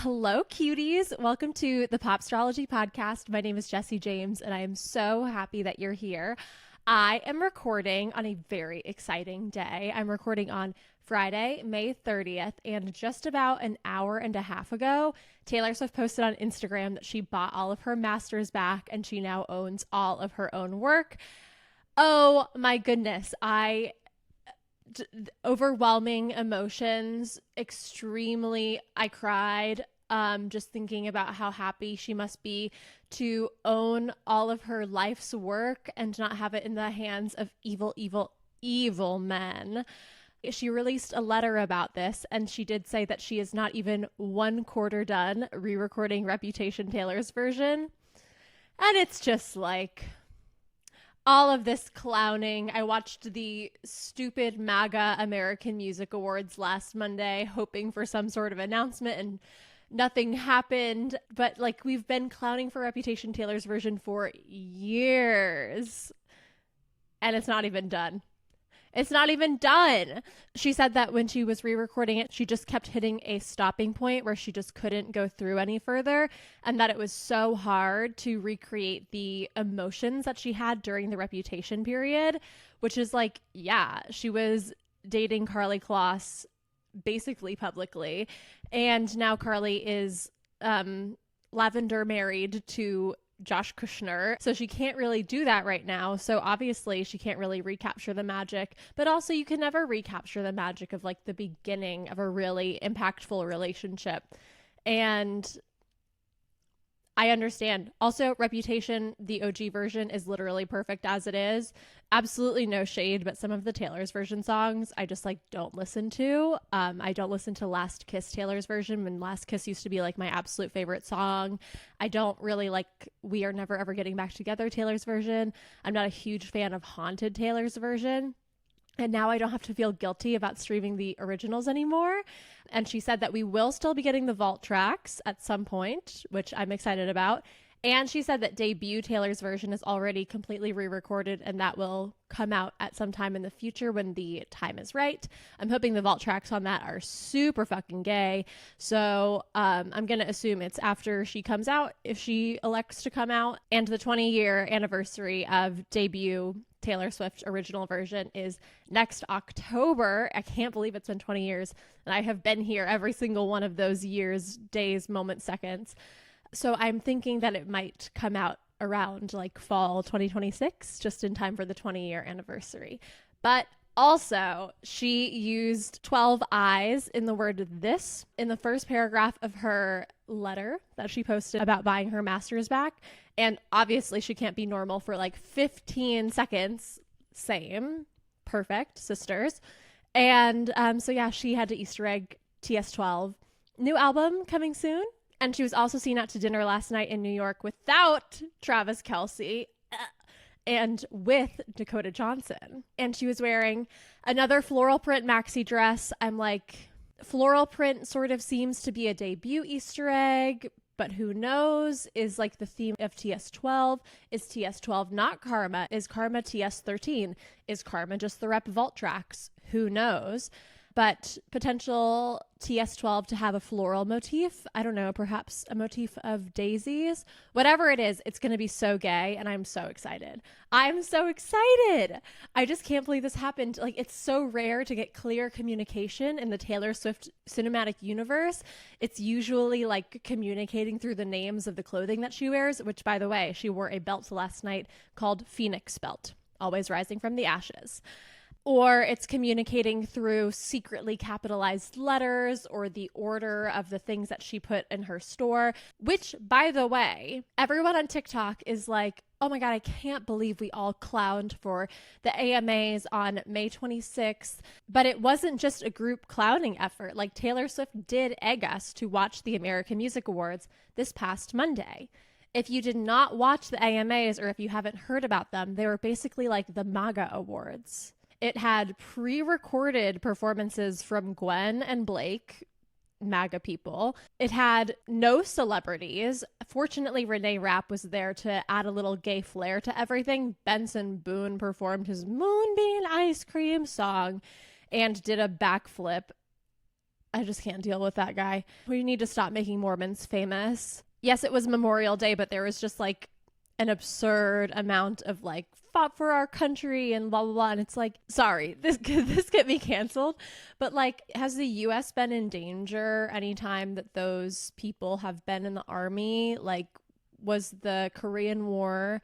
Hello, cuties. Welcome to the Astrology podcast. My name is Jessie James, and I am so happy that you're here. I am recording on a very exciting day. I'm recording on Friday, May 30th, and just about an hour and a half ago, Taylor Swift posted on Instagram that she bought all of her masters back, and she now owns all of her own work. Oh my goodness. Overwhelming emotions, I cried just thinking about how happy she must be to own all of her life's work and not have it in the hands of evil men. She released a letter about this, and she did say that she is not even 1/4 done re-recording Reputation Taylor's version. And it's just like all of this clowning. I watched the stupid MAGA American Music Awards last Monday, hoping for some sort of announcement, and nothing happened. But like, we've been clowning for Reputation Taylor's version for years, and it's not even done. It's not even done. She said that when she was re-recording it, she just kept hitting a stopping point where she just couldn't go through any further, and that it was so hard to recreate the emotions that she had during the Reputation period, which is like, yeah, she was dating Karlie Kloss basically publicly, and now Karlie is lavender married to Josh Kushner, so she can't really do that right now. So obviously she can't really recapture the magic, but also you can never recapture the magic of like the beginning of a really impactful relationship. And I understand. Also, Reputation, the OG version, is literally perfect as it is. Absolutely no shade, but some of the Taylor's version songs I just like don't listen to. I don't listen to Last Kiss Taylor's version, when Last Kiss used to be like my absolute favorite song. I don't really like We Are Never Ever Getting Back Together Taylor's version. I'm not a huge fan of Haunted Taylor's version. And now I don't have to feel guilty about streaming the originals anymore. And she said that we will still be getting the vault tracks at some point, which I'm excited about. And she said that debut Taylor's version is already completely re-recorded, and that will come out at some time in the future when the time is right. I'm hoping the vault tracks on that are super fucking gay. So I'm going to assume it's after she comes out, if she elects to come out. And the 20-year anniversary of debut Taylor Swift original version is next October. I can't believe it's been 20 years, and I have been here every single one of those years, days, moments, seconds. So I'm thinking that it might come out around like fall 2026, just in time for the 20-year anniversary. But also, she used 12 I's in the word this in the first paragraph of her letter that she posted about buying her masters back. And obviously she can't be normal for like 15 seconds. Same. Perfect, sisters. And so yeah, she had to Easter egg TS12. New album coming soon. And she was also seen out to dinner last night in New York without Travis Kelce and with Dakota Johnson. And she was wearing another floral print maxi dress. I'm like, floral print sort of seems to be a debut Easter egg, but who knows? Is like the theme of TS12. Is TS12 not Karma? Is Karma TS13? Is Karma just the rep vault tracks? Who knows? But potential TS12 to have a floral motif. I don't know, perhaps a motif of daisies. Whatever it is, it's going to be so gay, and I'm so excited. I'm so excited. I just can't believe this happened. Like, it's so rare to get clear communication in the Taylor Swift cinematic universe. It's usually like communicating through the names of the clothing that she wears, which, by the way, she wore a belt last night called Phoenix Belt, always rising from the ashes. Or it's communicating through secretly capitalized letters or the order of the things that she put in her store, which, by the way, everyone on TikTok is like, oh my God, I can't believe we all clowned for the AMAs on May 26th. But it wasn't just a group clowning effort. Like, Taylor Swift did egg us to watch the American Music Awards this past Monday. If you did not watch the AMAs, or if you haven't heard about them, they were basically like the MAGA Awards. It had pre-recorded performances from Gwen and Blake, MAGA people. It had no celebrities. Fortunately, Renee Rapp was there to add a little gay flair to everything. Benson Boone performed his Moonbeam Ice Cream song and did a backflip. I just can't deal with that guy. We need to stop making Mormons famous. Yes, it was Memorial Day, but there was just like an absurd amount of like fought for our country and blah blah blah, and it's like, sorry, this get me canceled, but like, has the US been in danger anytime that those people have been in the army? Like, was the Korean War,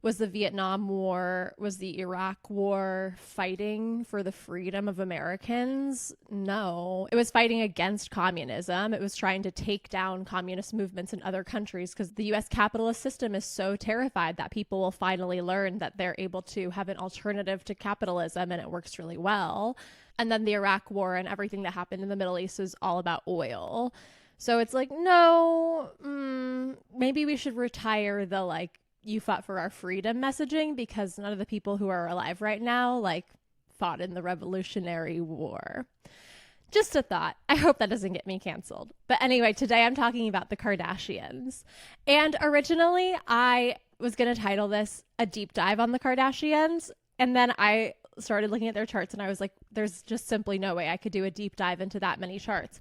was the Vietnam War, was the Iraq War fighting for the freedom of Americans? No. It was fighting against communism. It was trying to take down communist movements in other countries because the US capitalist system is so terrified that people will finally learn that they're able to have an alternative to capitalism, and it works really well. And then the Iraq War and everything that happened in the Middle East is all about oil. So it's like, no, maybe we should retire the like, you fought for our freedom messaging, because none of the people who are alive right now like fought in the Revolutionary War. Just a thought. I hope that doesn't get me canceled. But anyway, today I'm talking about the Kardashians. And originally I was going to title this a deep dive on the Kardashians. And then I started looking at their charts and I was like, there's just simply no way I could do a deep dive into that many charts.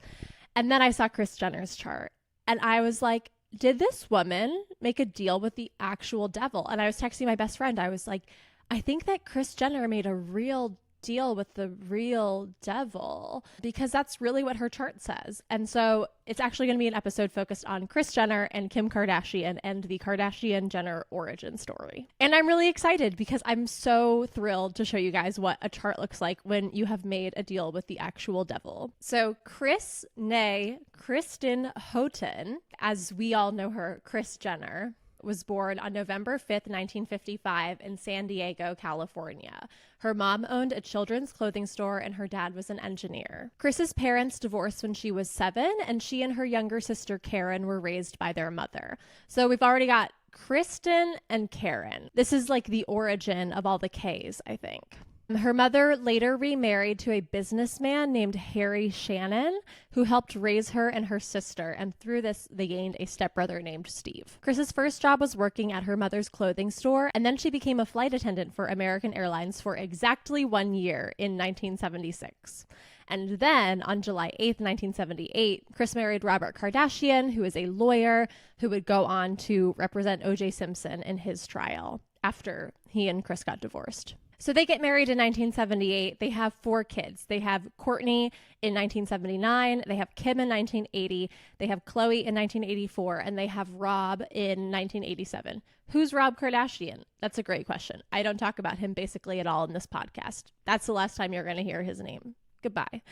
And then I saw Kris Jenner's chart and I was like, did this woman make a deal with the actual devil? And I was texting my best friend. I was like, I think that Kris Jenner made a real deal with the real devil, because that's really what her chart says. And so it's actually going to be an episode focused on Kris Jenner and Kim Kardashian and the Kardashian-Jenner origin story. And I'm really excited because I'm so thrilled to show you guys what a chart looks like when you have made a deal with the actual devil. So Kris, nay, Kristen Houghton, as we all know her, Kris Jenner, was born on November 5th, 1955 in San Diego, California. Her mom owned a children's clothing store and her dad was an engineer. Kris's parents divorced when she was 7, and she and her younger sister Karen were raised by their mother. So we've already got Kristen and Karen. This is like the origin of all the K's, I think. Her mother later remarried to a businessman named Harry Shannon, who helped raise her and her sister, and through this, they gained a stepbrother named Steve. Kris's first job was working at her mother's clothing store, and then she became a flight attendant for American Airlines for exactly 1 year in 1976. And then, on July 8th, 1978, Kris married Robert Kardashian, who is a lawyer who would go on to represent O.J. Simpson in his trial after he and Kris got divorced. So they get married in 1978. They have 4 kids. They have Kourtney in 1979. They have Kim in 1980. They have Khloe in 1984. And they have Rob in 1987. Who's Rob Kardashian? That's a great question. I don't talk about him basically at all in this podcast. That's the last time you're going to hear his name. Goodbye.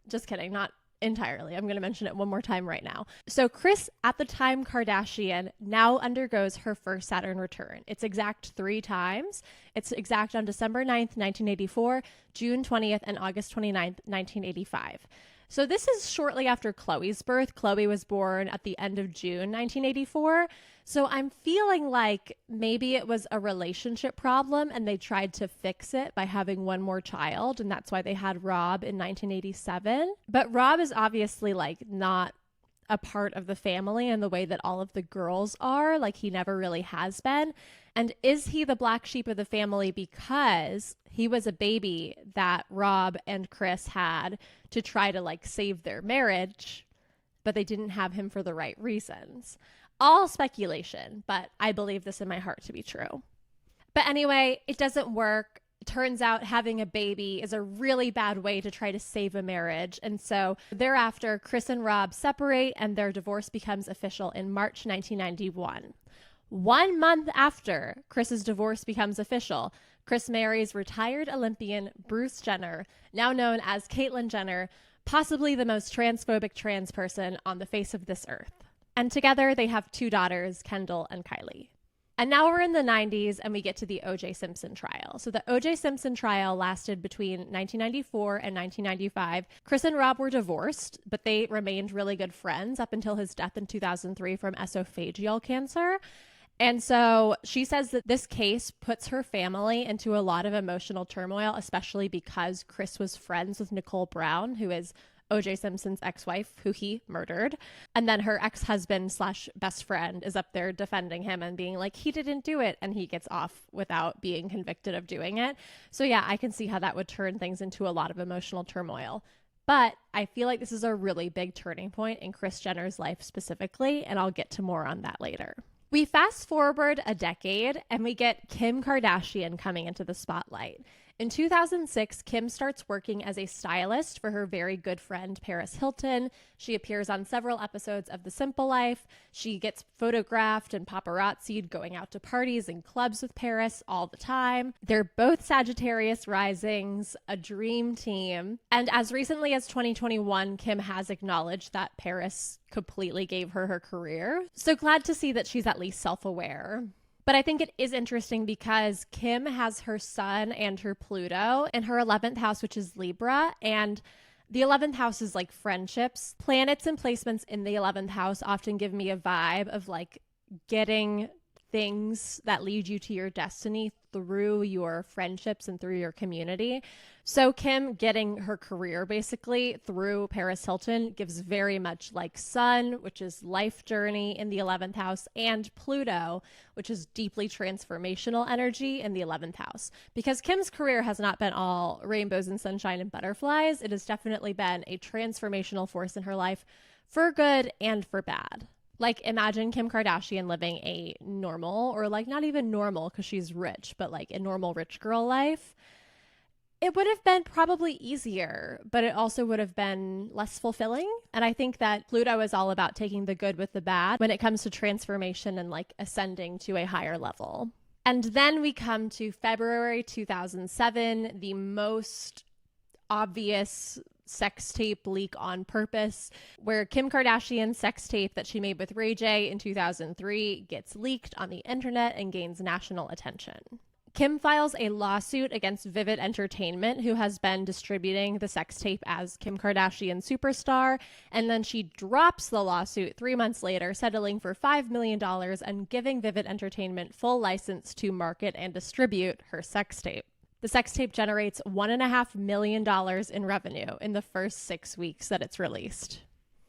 Just kidding. Not entirely. I'm going to mention it one more time right now. So Kris, at the time Kardashian, now undergoes her first Saturn return. It's exact 3 times. It's exact on December 9th, 1984, June 20th, and August 29th, 1985. So this is shortly after Khloe's birth. Khloe was born at the end of June 1984. So I'm feeling like maybe it was a relationship problem and they tried to fix it by having one more child. And that's why they had Rob in 1987. But Rob is obviously like not a part of the family in the way that all of the girls are. Like, he never really has been. And is he the black sheep of the family because he was a baby that Rob and Kris had to try to like save their marriage, but they didn't have him for the right reasons? All speculation, but I believe this in my heart to be true. But anyway, it doesn't work. It turns out having a baby is a really bad way to try to save a marriage. And so thereafter, Kris and Rob separate and their divorce becomes official in March 1991. 1 month after Kris's divorce becomes official, Kris marries retired Olympian Bruce Jenner, now known as Caitlyn Jenner, possibly the most transphobic trans person on the face of this earth. And together they have 2 daughters, Kendall and Kylie. And now we're in the 90s and we get to the O.J. Simpson trial. So the O.J. Simpson trial lasted between 1994 and 1995. Kris and Rob were divorced, but they remained really good friends up until his death in 2003 from esophageal cancer. And so she says that this case puts her family into a lot of emotional turmoil, especially because Kris was friends with Nicole Brown, who is O.J. Simpson's ex-wife, who he murdered. And then her ex-husband / best friend is up there defending him and being like, he didn't do it. And he gets off without being convicted of doing it. So yeah, I can see how that would turn things into a lot of emotional turmoil. But I feel like this is a really big turning point in Kris Jenner's life specifically, and I'll get to more on that later. We fast forward a decade and we get Kim Kardashian coming into the spotlight. In 2006, Kim starts working as a stylist for her very good friend Paris Hilton. She appears on several episodes of The Simple Life. She gets photographed and paparazzi'd going out to parties and clubs with Paris all the time. They're both Sagittarius risings, a dream team. And as recently as 2021, Kim has acknowledged that Paris completely gave her career. So glad to see that she's at least self-aware. But I think it is interesting because Kim has her sun and her Pluto in her 11th house, which is Libra. And the 11th house is like friendships. Planets and placements in the 11th house often give me a vibe of like getting things that lead you to your destiny through your friendships and through your community. So Kim getting her career basically through Paris Hilton gives very much like Sun, which is life journey in the 11th house, and Pluto, which is deeply transformational energy in the 11th house. Because Kim's career has not been all rainbows and sunshine and butterflies. It has definitely been a transformational force in her life for good and for bad. Like, imagine Kim Kardashian living a normal, or like not even normal because she's rich, but like a normal rich girl life. It would have been probably easier, but it also would have been less fulfilling. And I think that Pluto is all about taking the good with the bad when it comes to transformation and like ascending to a higher level. And then we come to February 2007, the most obvious sex tape leak on purpose, where Kim Kardashian's sex tape that she made with Ray J in 2003 gets leaked on the internet and gains national attention. Kim files a lawsuit against Vivid Entertainment, who has been distributing the sex tape as Kim Kardashian Superstar, and then she drops the lawsuit 3 months later, settling for $5 million and giving Vivid Entertainment full license to market and distribute her sex tape. The sex tape generates $1.5 million in revenue in the first 6 weeks that it's released.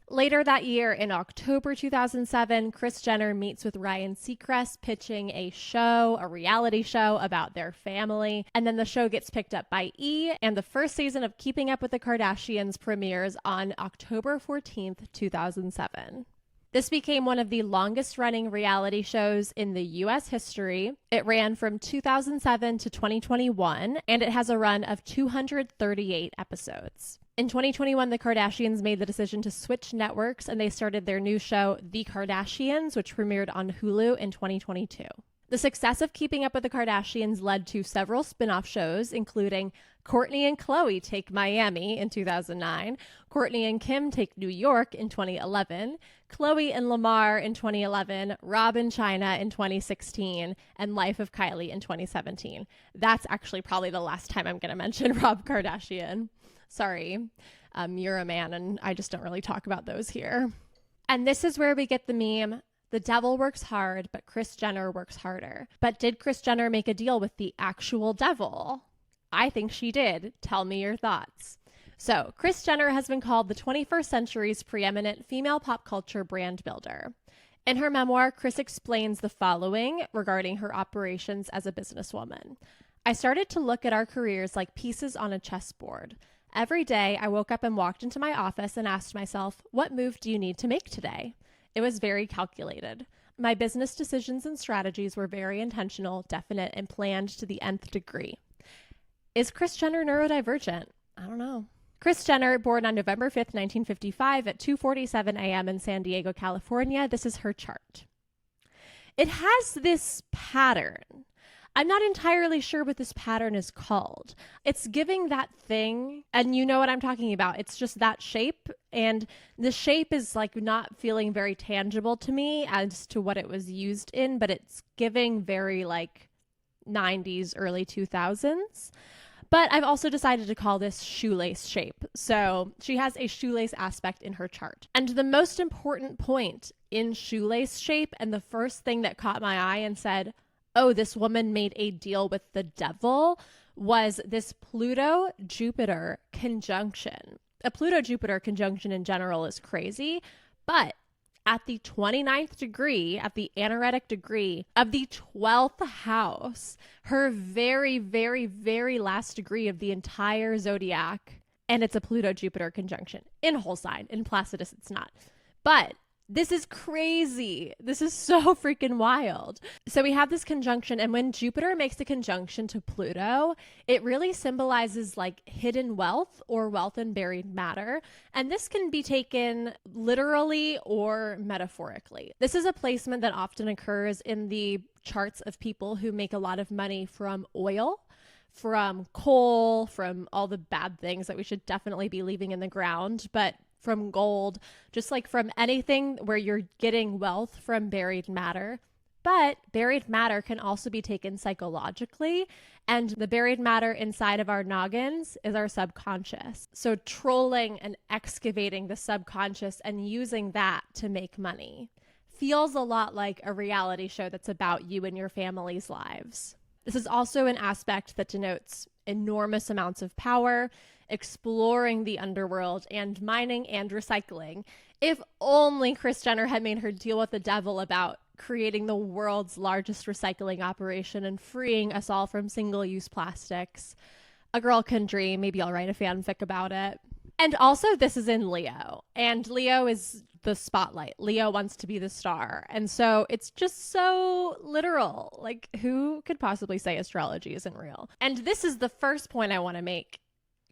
Later that year, in October 2007, Kris Jenner meets with Ryan Seacrest pitching a show, a reality show about their family. And then the show gets picked up by E! And the first season of Keeping Up with the Kardashians premieres on October 14th, 2007. This became one of the longest running reality shows in the U.S. history. It ran from 2007 to 2021, and it has a run of 238 episodes. In 2021, the Kardashians made the decision to switch networks, and they started their new show, The Kardashians, which premiered on Hulu in 2022. The success of Keeping Up with the Kardashians led to several spin-off shows, including Kourtney and Khloe Take Miami in 2009, Kourtney and Kim Take New York in 2011, Khloe and Lamar in 2011, Rob and China in 2016, and Life of Kylie in 2017. That's actually probably the last time I'm going to mention Rob Kardashian. Sorry, you're a man and I just don't really talk about those here. And this is where we get the meme, the devil works hard, but Kris Jenner works harder. But did Kris Jenner make a deal with the actual devil? I think she did. Tell me your thoughts. So, Kris Jenner has been called the 21st century's preeminent female pop culture brand builder. In her memoir, Kris explains the following regarding her operations as a businesswoman. I started to look at our careers like pieces on a chessboard. Every day, I woke up and walked into my office and asked myself, what move do you need to make today? It was very calculated. My business decisions and strategies were very intentional, definite, and planned to the nth degree. Is Kris Jenner neurodivergent? I don't know. Kris Jenner, born on November 5th, 1955 at 2:47 a.m. in San Diego, California. This is her chart. It has this pattern. I'm not entirely sure what this pattern is called. It's giving that thing, and you know what I'm talking about. It's just that shape, and the shape is like not feeling very tangible to me as to what it was used in, but it's giving very like 90s, early 2000s. But I've also decided to call this shoelace shape. So she has a shoelace aspect in her chart. And the most important point in shoelace shape, and the first thing that caught my eye and said, oh, this woman made a deal with the devil, was this Pluto-Jupiter conjunction. A Pluto-Jupiter conjunction in general is crazy, but at the 29th degree, at the anaretic degree of the 12th house, her very, very, very last degree of the entire zodiac, and it's a Pluto-Jupiter conjunction. In whole sign. In Placidus, it's not. But this is crazy. This is so freaking wild. So we have this conjunction, and when Jupiter makes a conjunction to Pluto, it really symbolizes like hidden wealth or wealth in buried matter. And this can be taken literally or metaphorically. This is a placement that often occurs in the charts of people who make a lot of money from oil, from coal, from all the bad things that we should definitely be leaving in the ground, but from gold, just like from anything where you're getting wealth from buried matter. But buried matter can also be taken psychologically, and the buried matter inside of our noggins is our subconscious. So trolling and excavating the subconscious and using that to make money feels a lot like a reality show that's about you and your family's lives. This is also an aspect that denotes enormous amounts of power, exploring the underworld, and mining and recycling. If only Kris Jenner had made her deal with the devil about creating the world's largest recycling operation and freeing us all from single-use plastics. A girl can dream. Maybe I'll write a fanfic about it. And also, this is in Leo, and Leo is the spotlight. Leo wants to be the star. And so it's just so literal. Like, who could possibly say astrology isn't real? And this is the first point I want to make.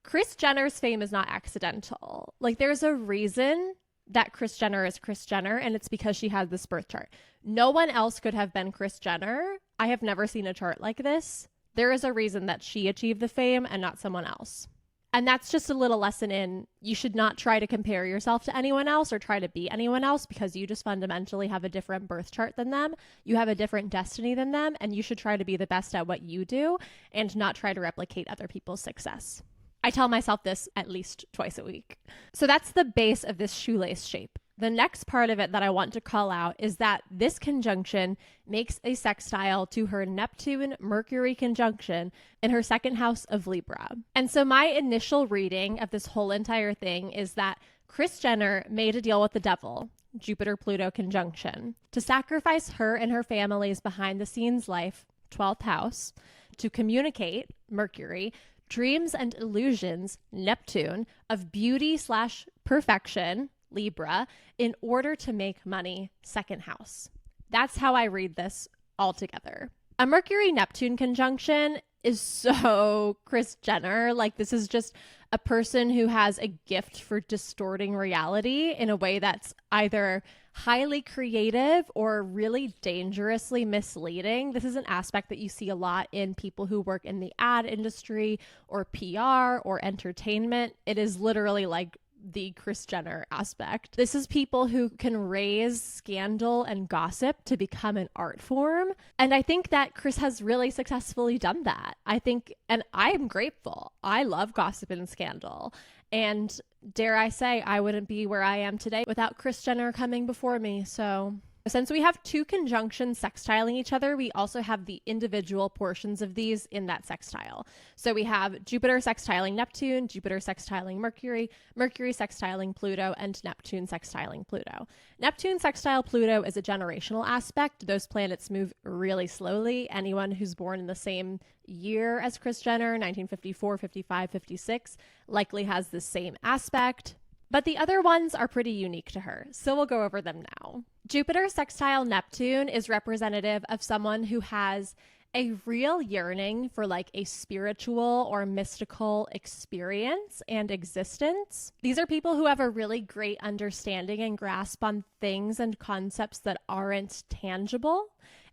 Kris Jenner's fame is not accidental. Like, there's a reason that Kris Jenner is Kris Jenner, and it's because she has this birth chart. No one else could have been Kris Jenner. I have never seen a chart like this. There is a reason that she achieved the fame and not someone else. And that's just a little lesson in you should not try to compare yourself to anyone else or try to be anyone else, because you just fundamentally have a different birth chart than them. You have a different destiny than them, and you should try to be the best at what you do and not try to replicate other people's success. I tell myself this at least twice a week. So that's the base of this shoelace shape. The next part of it that I want to call out is that this conjunction makes a sextile to her Neptune-Mercury conjunction in her second house of Libra. And so my initial reading of this whole entire thing is that Kris Jenner made a deal with the devil, Jupiter-Pluto conjunction, to sacrifice her and her family's behind-the-scenes life, 12th house, to communicate, Mercury, dreams and illusions, Neptune, of beauty/perfection, Libra, in order to make money, second house. That's how I read this all together. A Mercury-Neptune conjunction is so Kris Jenner. Like, this is just a person who has a gift for distorting reality in a way that's either highly creative or really dangerously misleading. This is an aspect that you see a lot in people who work in the ad industry or PR or entertainment. It is literally like the Kris Jenner aspect. This is people who can raise scandal and gossip to become an art form. And I think that Kris has really successfully done that. I think, and I am grateful. I love gossip and scandal. And dare I say, I wouldn't be where I am today without Kris Jenner coming before me. So since we have two conjunctions sextiling each other, we also have the individual portions of these in that sextile. So we have Jupiter sextiling Neptune, Jupiter sextiling Mercury, Mercury sextiling Pluto, and Neptune sextiling Pluto. Neptune sextile Pluto is a generational aspect. Those planets move really slowly. Anyone who's born in the same year as Kris Jenner, 1954, 55, 56, likely has the same aspect. But the other ones are pretty unique to her, so we'll go over them now. Jupiter sextile Neptune is representative of someone who has a real yearning for like a spiritual or mystical experience and existence. These are people who have a really great understanding and grasp on things and concepts that aren't tangible.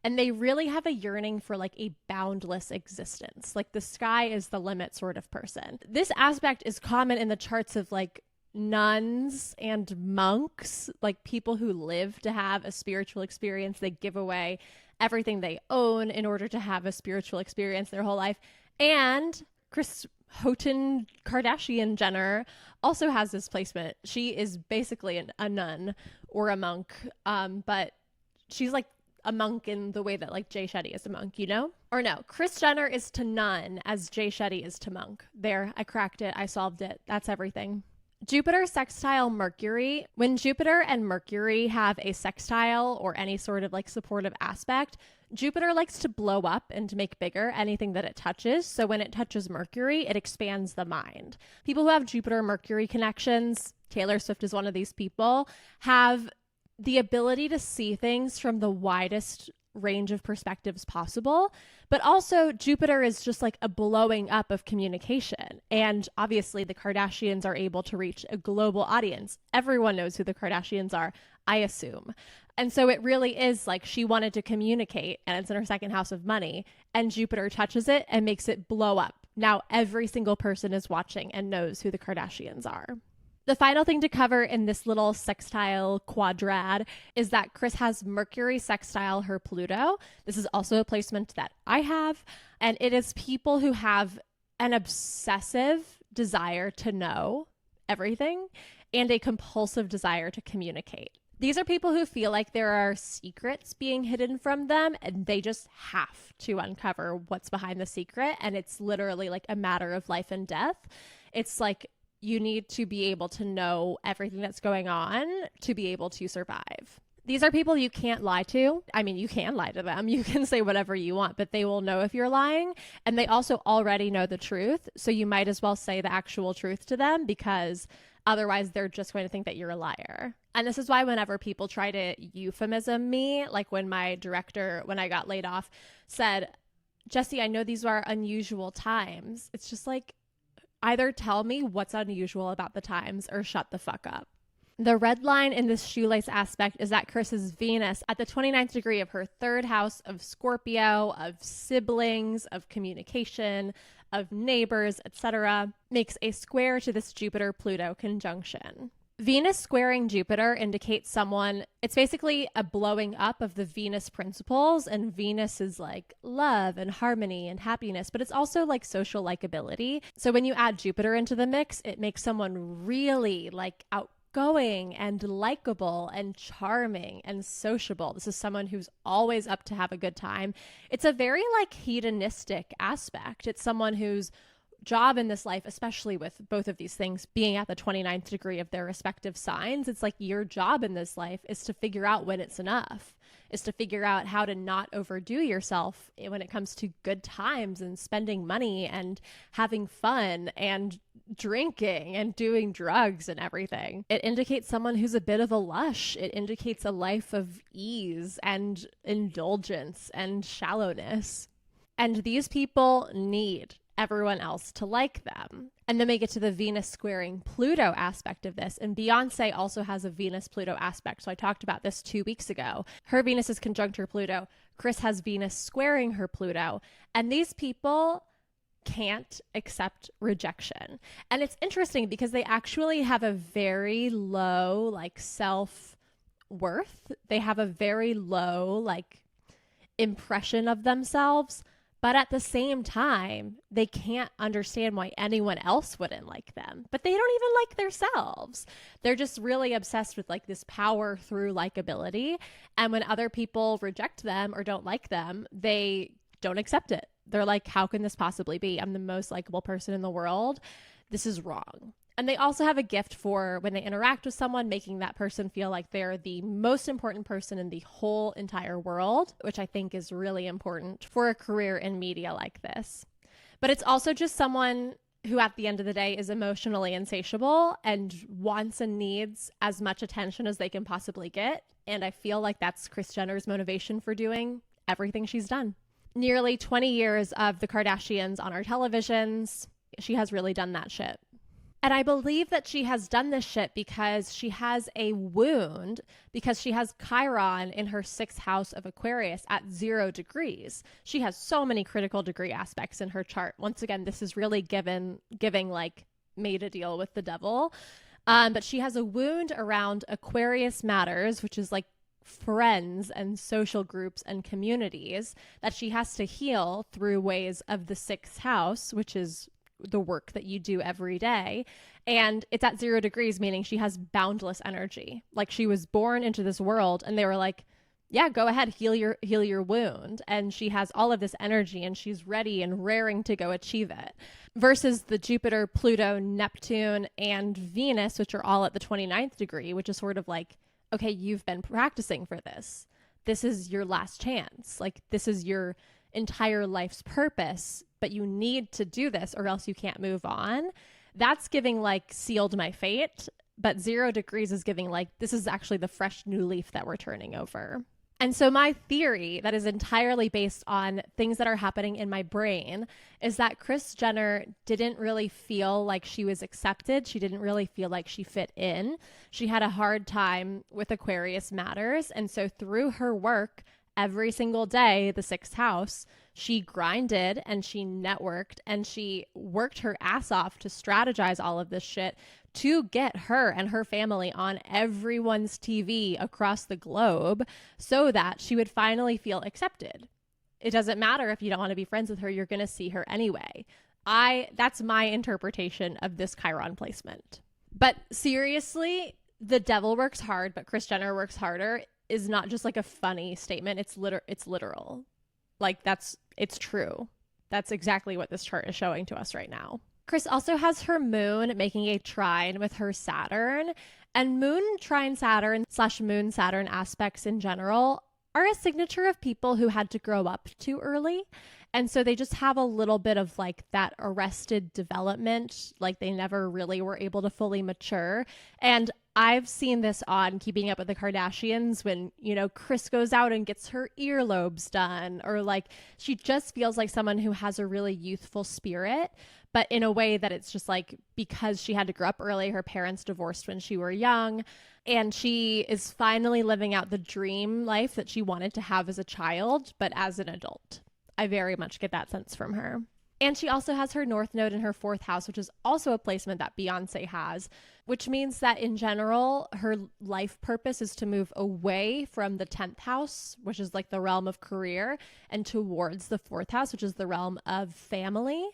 And they really have a yearning for like a boundless existence. Like the sky is the limit sort of person. This aspect is common in the charts of like nuns and monks, like people who live to have a spiritual experience. They give away everything they own in order to have a spiritual experience their whole life. And Kris Houghton Kardashian Jenner also has this placement. She is basically a nun or a monk, but she's like a monk in the way that like Jay Shetty is a monk, you know? Or no, Kris Jenner is to nun as Jay Shetty is to monk. There, I cracked it. I solved it. That's everything. Jupiter sextile Mercury. When Jupiter and Mercury have a sextile or any sort of like supportive aspect, Jupiter likes to blow up and to make bigger anything that it touches. So when it touches Mercury, it expands the mind. People who have Jupiter Mercury connections, Taylor Swift is one of these people, have the ability to see things from the widest range of perspectives possible. But also Jupiter is just like a blowing up of communication. And obviously the Kardashians are able to reach a global audience. Everyone knows who the Kardashians are, I assume. And so it really is like she wanted to communicate, and it's in her second house of money, and Jupiter touches it and makes it blow up. Now every single person is watching and knows who the Kardashians are. The final thing to cover in this little sextile quadrad is that Kris has Mercury sextile her Pluto. This is also a placement that I have, and it is people who have an obsessive desire to know everything and a compulsive desire to communicate. These are people who feel like there are secrets being hidden from them, and they just have to uncover what's behind the secret, and it's literally like a matter of life and death. It's like you need to be able to know everything that's going on to be able to survive. These are people you can't lie to. I mean, you can lie to them. You can say whatever you want, but they will know if you're lying. And they also already know the truth. So you might as well say the actual truth to them, because otherwise they're just going to think that you're a liar. And this is why whenever people try to euphemism me, like when my director, when I got laid off, said, Jessie, I know these are unusual times. It's just like, either tell me what's unusual about the times or shut the fuck up. The red line in this shoelace aspect is that Kris's Venus at the 29th degree of her third house of Scorpio, of siblings, of communication, of neighbors, etc., makes a square to this Jupiter-Pluto conjunction. Venus squaring Jupiter indicates someone, it's basically a blowing up of the Venus principles, and Venus is like love and harmony and happiness, but it's also like social likability. So when you add Jupiter into the mix, it makes someone really like outgoing and likable and charming and sociable. This is someone who's always up to have a good time. It's a very like hedonistic aspect. It's someone who's job in this life, especially with both of these things being at the 29th degree of their respective signs, it's like your job in this life is to figure out when it's enough, is to figure out how to not overdo yourself when it comes to good times and spending money and having fun and drinking and doing drugs and everything. It indicates someone who's a bit of a lush. It indicates a life of ease and indulgence and shallowness. And these people need everyone else to like them. And then we get to the Venus squaring Pluto aspect of this. And Beyonce also has a Venus-Pluto aspect. So I talked about this 2 weeks ago. Her Venus is conjunct her Pluto. Kris has Venus squaring her Pluto. And these people can't accept rejection. And it's interesting because they actually have a very low like self-worth. They have a very low like impression of themselves. But at the same time, they can't understand why anyone else wouldn't like them. But they don't even like themselves. They're just really obsessed with like this power through likability. And when other people reject them or don't like them, they don't accept it. They're like, how can this possibly be? I'm the most likable person in the world. This is wrong. And they also have a gift for when they interact with someone, making that person feel like they're the most important person in the whole entire world, which I think is really important for a career in media like this. But it's also just someone who at the end of the day is emotionally insatiable and wants and needs as much attention as they can possibly get. And I feel like that's Kris Jenner's motivation for doing everything she's done. Nearly 20 years of the Kardashians on our televisions. She has really done that shit. And I believe that she has done this shit because she has a wound, because she has Chiron in her 6th house of Aquarius at 0 degrees. She has so many critical degree aspects in her chart. Once again, this is really giving like made a deal with the devil. But she has a wound around Aquarius matters, which is like friends and social groups and communities that she has to heal through ways of the 6th house, which is the work that you do every day. And it's at 0 degrees, meaning she has boundless energy. Like she was born into this world and they were like, yeah, go ahead, heal your wound. And she has all of this energy and she's ready and raring to go achieve it. Versus the Jupiter, Pluto, Neptune, and Venus, which are all at the 29th degree, which is sort of like, okay, you've been practicing for this. This is your last chance. Like, this is your entire life's purpose, but you need to do this or else you can't move on. That's giving like sealed my fate. But 0 degrees is giving like, this is actually the fresh new leaf that we're turning over. And so my theory that is entirely based on things that are happening in my brain is that Kris Jenner didn't really feel like she was accepted. She didn't really feel like she fit in. She had a hard time with Aquarius matters. And so through her work every single day, the 6th house, she grinded and she networked and she worked her ass off to strategize all of this shit to get her and her family on everyone's TV across the globe so that she would finally feel accepted. It doesn't matter if you don't want to be friends with her, you're going to see her anyway. That's my interpretation of this Chiron placement. But seriously, the devil works hard, but Kris Jenner works harder is not just like a funny statement. It's literal. Like it's true. That's exactly what this chart is showing to us right now. Kris also has her moon making a trine with her Saturn, and moon trine Saturn / moon Saturn aspects in general are a signature of people who had to grow up too early. And so they just have a little bit of like that arrested development, like they never really were able to fully mature. And I've seen this on Keeping Up with the Kardashians when, you know, Kris goes out and gets her earlobes done, or like she just feels like someone who has a really youthful spirit, but in a way that it's just like because she had to grow up early, her parents divorced when she were young, and she is finally living out the dream life that she wanted to have as a child, but as an adult. I very much get that sense from her. And she also has her North Node in her 4th house, which is also a placement that Beyonce has, which means that in general, her life purpose is to move away from the 10th house, which is like the realm of career, and towards the 4th house, which is the realm of family.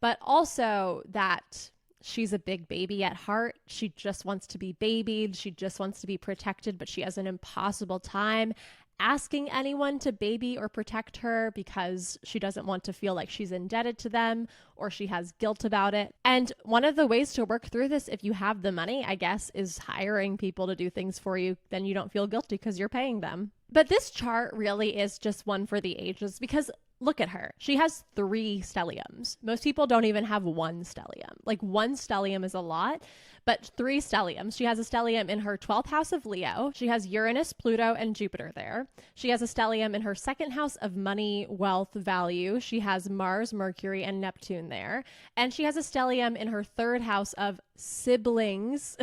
But also that she's a big baby at heart. She just wants to be babied. She just wants to be protected, but she has an impossible time asking anyone to baby or protect her because she doesn't want to feel like she's indebted to them or she has guilt about it. And one of the ways to work through this, if you have the money, I guess, is hiring people to do things for you. Then you don't feel guilty because you're paying them. But this chart really is just one for the ages because look at her. She has 3 stelliums. Most people don't even have 1 stellium. Like 1 stellium is a lot, but 3 stelliums. She has a stellium in her 12th house of Leo. She has Uranus, Pluto, and Jupiter there. She has a stellium in her 2nd house of money, wealth, value. She has Mars, Mercury, and Neptune there. And she has a stellium in her 3rd house of siblings.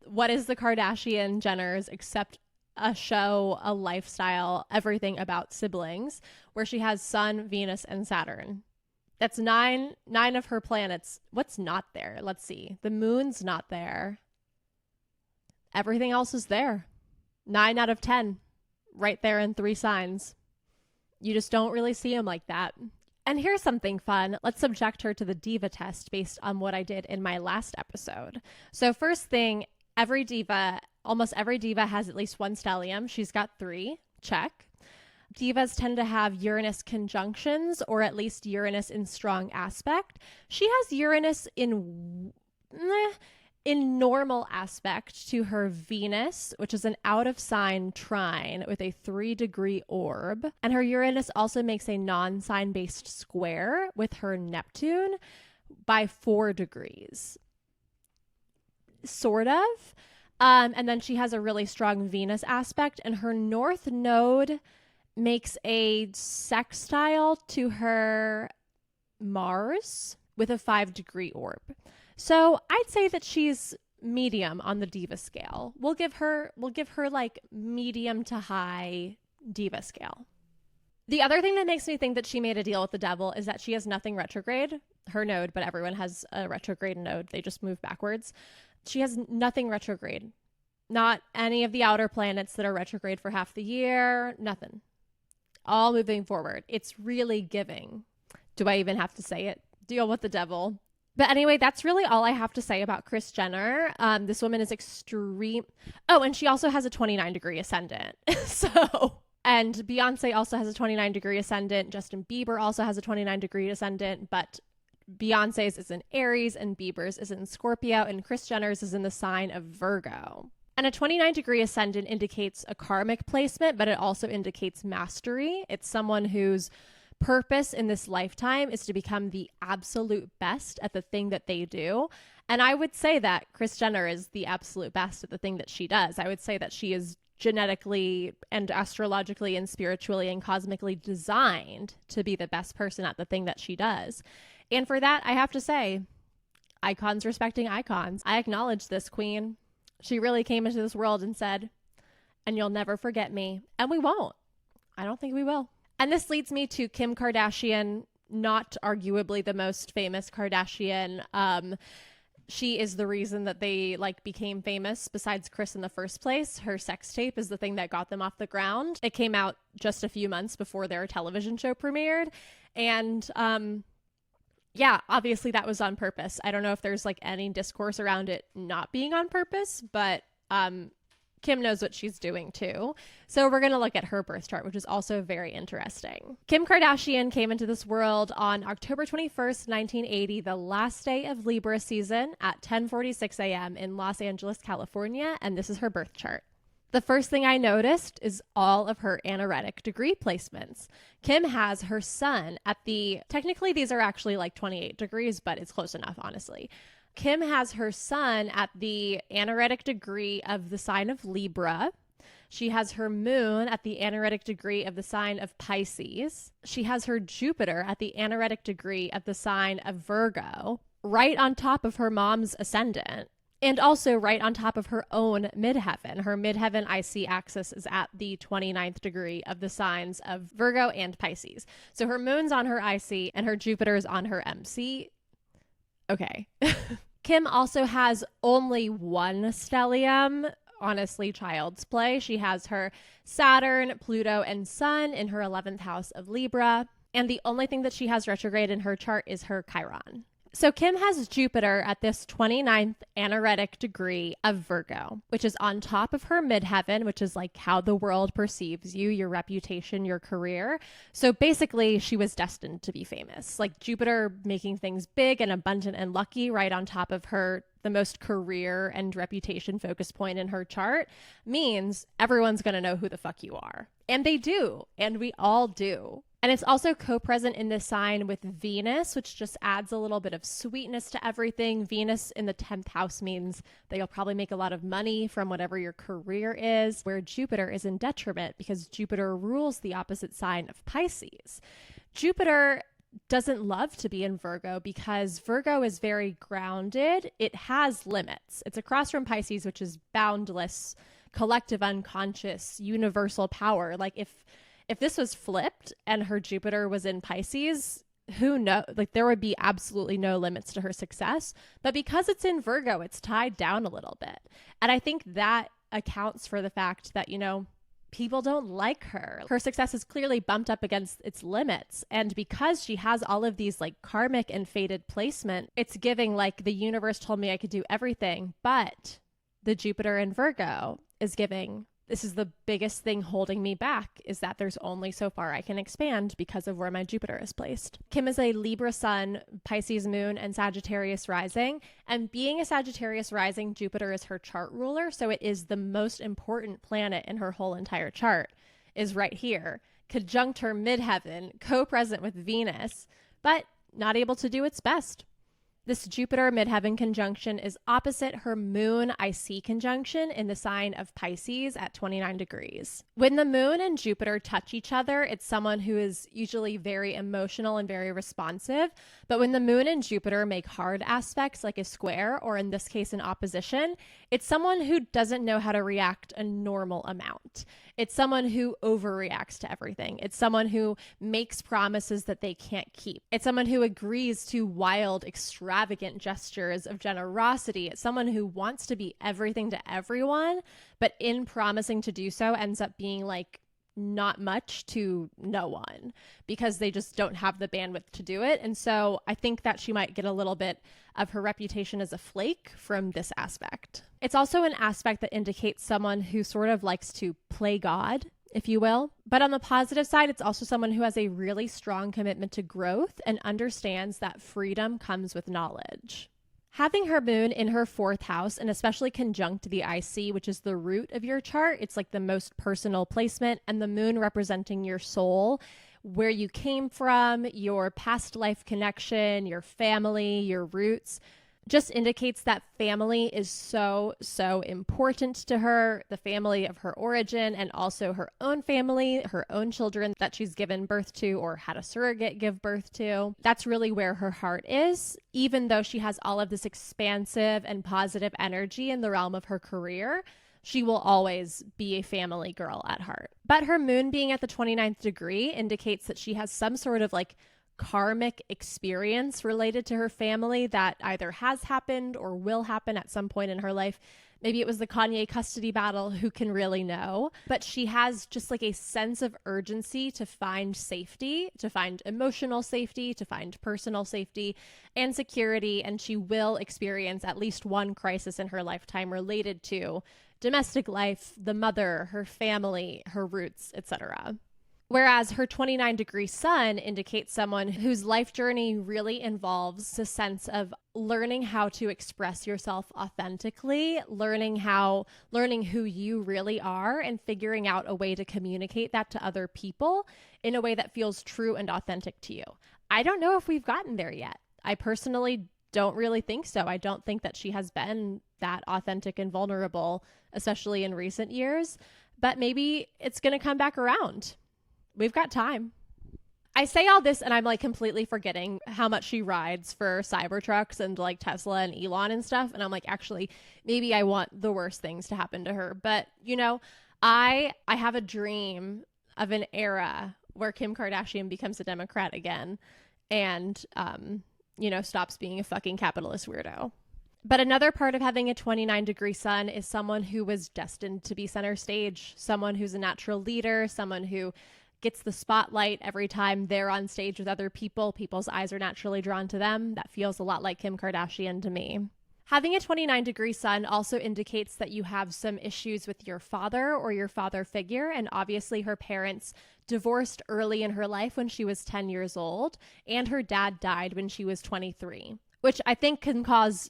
What is the Kardashian Jenners except a show, a lifestyle, everything about siblings, where she has Sun, Venus, and Saturn. That's nine of her planets. What's not there? Let's see. The moon's not there. Everything else is there. 9 out of 10. Right there in 3 signs. You just don't really see them like that. And here's something fun. Let's subject her to the diva test based on what I did in my last episode. So first thing, almost every diva has at least 1 stellium. She's got 3. Check. Divas tend to have Uranus conjunctions, or at least Uranus in strong aspect. She has Uranus in normal aspect to her Venus, which is an out of sign trine with a 3-degree orb. And her Uranus also makes a non-sign based square with her Neptune by 4 degrees. Sort of. And then she has a really strong Venus aspect, and her North Node makes a sextile to her Mars with a 5-degree orb. So I'd say that she's medium on the diva scale. We'll give her like medium to high diva scale. The other thing that makes me think that she made a deal with the devil is that she has nothing retrograde, her node, but everyone has a retrograde node. They just move backwards. She has nothing retrograde. Not any of the outer planets that are retrograde for half the year. Nothing. All moving forward. It's really giving. Do I even have to say it? Deal with the devil. But anyway, that's really all I have to say about Kris Jenner. This woman is extreme. Oh, and she also has a 29-degree ascendant. And Beyonce also has a 29-degree ascendant. Justin Bieber also has a 29-degree ascendant, but Beyonce's is in Aries and Bieber's is in Scorpio, and Kris Jenner's is in the sign of Virgo. And a 29-degree ascendant indicates a karmic placement, but it also indicates mastery. It's someone whose purpose in this lifetime is to become the absolute best at the thing that they do. And I would say that Kris Jenner is the absolute best at the thing that she does. I would say that she is genetically and astrologically and spiritually and cosmically designed to be the best person at the thing that she does. And for that, I have to say, icons respecting icons. I acknowledge this queen. She really came into this world and said, and you'll never forget me. And we won't. I don't think we will. And this leads me to Kim Kardashian, not arguably the most famous Kardashian. She is the reason that they became famous besides Kris in the first place. Her sex tape is the thing that got them off the ground. It came out just a few months before their television show premiered. And yeah, obviously that was on purpose. I don't know if there's any discourse around it not being on purpose, but Kim knows what she's doing too. So we're going to look at her birth chart, which is also very interesting. Kim Kardashian came into this world on October 21st, 1980, the last day of Libra season at 10:46 a.m. in Los Angeles, California, and this is her birth chart. The first thing I noticed is all of her anaretic degree placements. Kim has her sun at technically these are actually 28 degrees, but it's close enough, honestly. Kim has her sun at the anaretic degree of the sign of Libra. She has her moon at the anaretic degree of the sign of Pisces. She has her Jupiter at the anaretic degree of the sign of Virgo, right on top of her mom's ascendant, and also right on top of her own midheaven. Her midheaven IC axis is at the 29th degree of the signs of Virgo and Pisces. So her moon's on her IC and her Jupiter's on her MC. Okay. Kim also has only one stellium, honestly, child's play. She has her Saturn, Pluto, and Sun in her 11th house of Libra. And the only thing that she has retrograde in her chart is her Chiron. So Kim has Jupiter at this 29th anaretic degree of Virgo, which is on top of her midheaven, which is how the world perceives you, your reputation, your career. So basically, she was destined to be famous. Jupiter making things big and abundant and lucky right on top of the most career and reputation focus point in her chart means everyone's going to know who the fuck you are. And they do. And we all do. And it's also co-present in this sign with Venus, which just adds a little bit of sweetness to everything. Venus in the 10th house means that you'll probably make a lot of money from whatever your career is, where Jupiter is in detriment because Jupiter rules the opposite sign of Pisces. Jupiter doesn't love to be in Virgo because Virgo is very grounded. It has limits. It's across from Pisces, which is boundless, collective unconscious, universal power. If this was flipped and her Jupiter was in Pisces, who knows? There would be absolutely no limits to her success. But because it's in Virgo, it's tied down a little bit. And I think that accounts for the fact that, people don't like her. Her success is clearly bumped up against its limits. And because she has all of these karmic and fated placement, it's giving the universe told me I could do everything. But the Jupiter in Virgo is giving, this is the biggest thing holding me back, is that there's only so far I can expand because of where my Jupiter is placed. Kim is a Libra sun, Pisces moon, and Sagittarius rising. And being a Sagittarius rising, Jupiter is her chart ruler. So it is the most important planet in her whole entire chart, is right here, conjunct her midheaven, co-present with Venus, but not able to do its best. This Jupiter midheaven conjunction is opposite her moon IC conjunction in the sign of Pisces at 29 degrees. When the moon and Jupiter touch each other, it's someone who is usually very emotional and very responsive. But when the moon and Jupiter make hard aspects like a square, or in this case, an opposition, it's someone who doesn't know how to react a normal amount. It's someone who overreacts to everything. It's someone who makes promises that they can't keep. It's someone who agrees to wild, extravagant gestures of generosity. It's someone who wants to be everything to everyone, but in promising to do so ends up being not much to no one because they just don't have the bandwidth to do it. And so I think that she might get a little bit of her reputation as a flake from this aspect. It's also an aspect that indicates someone who sort of likes to play God, if you will. But on the positive side, it's also someone who has a really strong commitment to growth and understands that freedom comes with knowledge. Having her moon in her 4th house, and especially conjunct the IC, which is the root of your chart, it's like the most personal placement, and the moon representing your soul, where you came from, your past life connection, your family, your roots, just indicates that family is so, so important to her, the family of her origin, and also her own family, her own children that she's given birth to or had a surrogate give birth to. That's really where her heart is, even though she has all of this expansive and positive energy in the realm of her career. She will always be a family girl at heart. But her moon being at the 29th degree indicates that she has some sort of like karmic experience related to her family that either has happened or will happen at some point in her life. Maybe it was the Kanye custody battle, who can really know? But she has just like a sense of urgency to find safety, to find emotional safety, to find personal safety and security. And she will experience at least one crisis in her lifetime related to domestic life, the mother, her family, her roots, etc. Whereas her 29-degree sun indicates someone whose life journey really involves a sense of learning how to express yourself authentically, learning who you really are, and figuring out a way to communicate that to other people in a way that feels true and authentic to you. I don't know if we've gotten there yet. I personally don't really think so. I don't think that she has been that authentic and vulnerable, especially in recent years, but maybe it's going to come back around. We've got time. I say all this and I'm like completely forgetting how much she rides for Cybertrucks and like Tesla and Elon and stuff. And I'm like, actually, maybe I want the worst things to happen to her. But, you know, I have a dream of an era where Kim Kardashian becomes a Democrat again and, stops being a fucking capitalist weirdo. But another part of having a 29-degree sun is someone who was destined to be center stage, someone who's a natural leader, someone who gets the spotlight every time they're on stage with other people. People's eyes are naturally drawn to them. That feels a lot like Kim Kardashian to me. Having a 29-degree sun also indicates that you have some issues with your father or your father figure. And obviously her parents divorced early in her life when she was 10 years old, and her dad died when she was 23. Which I think can cause,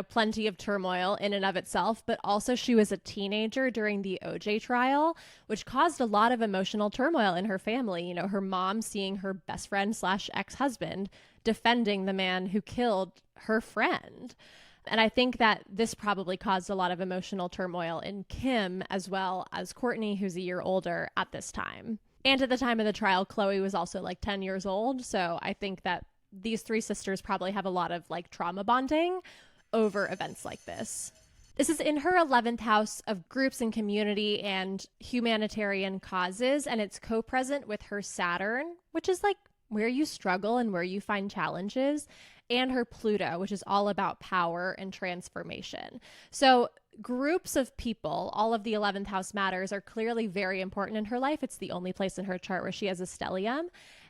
plenty of turmoil in and of itself. But also she was a teenager during the OJ trial, which caused a lot of emotional turmoil in her family. Her mom seeing her best friend / ex-husband defending the man who killed her friend. And I think that this probably caused a lot of emotional turmoil in Kim as well as Kourtney, who's a year older at this time. And at the time of the trial, Khloe was also like 10 years old. So I think that these three sisters probably have a lot of like trauma bonding over events like this. This is in her 11th house of groups and community and humanitarian causes, and it's co-present with her Saturn, which is like where you struggle and where you find challenges, and her Pluto, which is all about power and transformation. So groups of people, all of the 11th house matters, are clearly very important in her life. It's the only place in her chart where she has a stellium.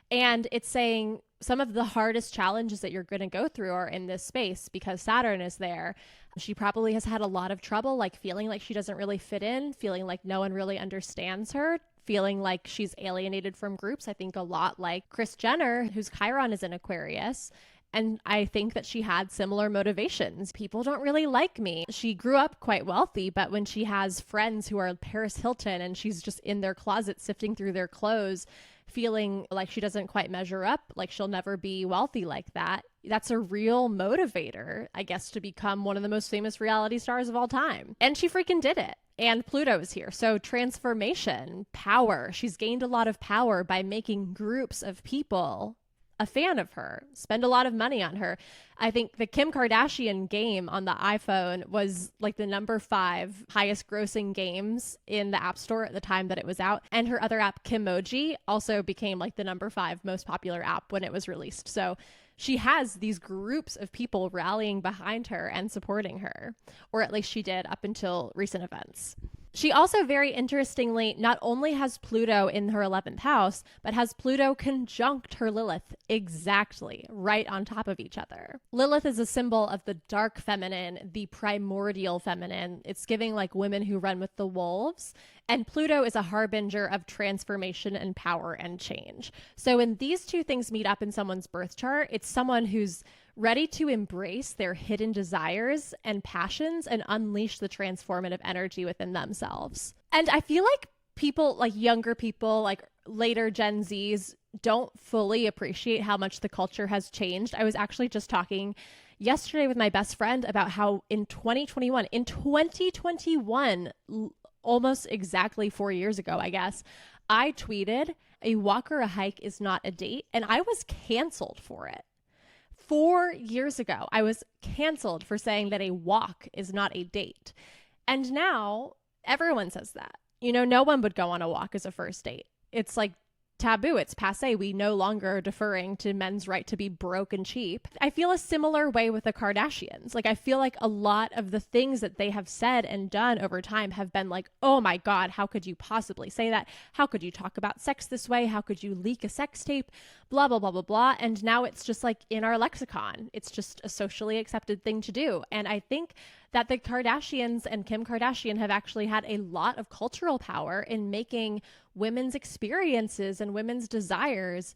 And it's saying some of the hardest challenges that you're going to go through are in this space because Saturn is there. She probably has had a lot of trouble, like feeling like she doesn't really fit in, feeling like no one really understands her, feeling like she's alienated from groups. I think a lot like Kris Jenner, whose Chiron is in Aquarius. And I think that she had similar motivations. People don't really like me. She grew up quite wealthy, but when she has friends who are Paris Hilton and she's just in their closet sifting through their clothes, feeling like she doesn't quite measure up, like she'll never be wealthy like that, that's a real motivator, I guess, to become one of the most famous reality stars of all time. And she freaking did it. And Pluto is here. So transformation, power. She's gained a lot of power by making groups of people a fan of her, spend a lot of money on her. I think the Kim Kardashian game on the iPhone was like the number 5 highest grossing games in the App Store at the time that it was out. And her other app, Kimoji, also became like the number 5 most popular app when it was released. So she has these groups of people rallying behind her and supporting her, or at least she did up until recent events. She also, very interestingly, not only has Pluto in her 11th house, but has Pluto conjunct her Lilith exactly right on top of each other. Lilith is a symbol of the dark feminine, the primordial feminine. It's giving like women who run with the wolves. And Pluto is a harbinger of transformation and power and change. So when these two things meet up in someone's birth chart, it's someone who's ready to embrace their hidden desires and passions and unleash the transformative energy within themselves. And I feel like people, like younger people, like later Gen Zs, don't fully appreciate how much the culture has changed. I was actually just talking yesterday with my best friend about how in 2021, almost exactly 4 years ago, I guess, I tweeted, "A walk or a hike is not a date," and I was canceled for it. 4 years ago, I was canceled for saying that a walk is not a date. And now everyone says that. You know, no one would go on a walk as a first date. It's like taboo. It's passé. We no longer are deferring to men's right to be broke and cheap. I feel a similar way with the Kardashians. Like, I feel like a lot of the things that they have said and done over time have been like, oh my God, how could you possibly say that? How could you talk about sex this way? How could you leak a sex tape? Blah, blah, blah, blah, blah. And now it's just like in our lexicon. It's just a socially accepted thing to do. And I think that the Kardashians and Kim Kardashian have actually had a lot of cultural power in making women's experiences and women's desires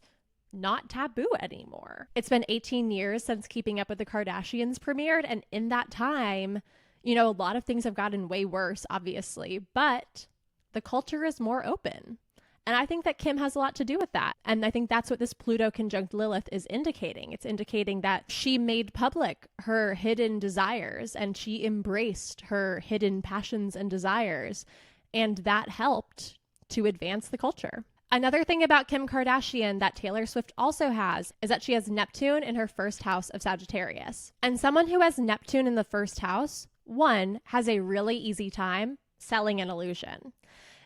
not taboo anymore. It's been 18 years since Keeping Up with the Kardashians premiered. And in that time, you know, a lot of things have gotten way worse, obviously, but the culture is more open. And I think that Kim has a lot to do with that. And I think that's what this Pluto conjunct Lilith is indicating. It's indicating that she made public her hidden desires and she embraced her hidden passions and desires. And that helped to advance the culture. Another thing about Kim Kardashian that Taylor Swift also has is that she has Neptune in her first house of Sagittarius. And someone who has Neptune in the first house, one, has a really easy time selling an illusion.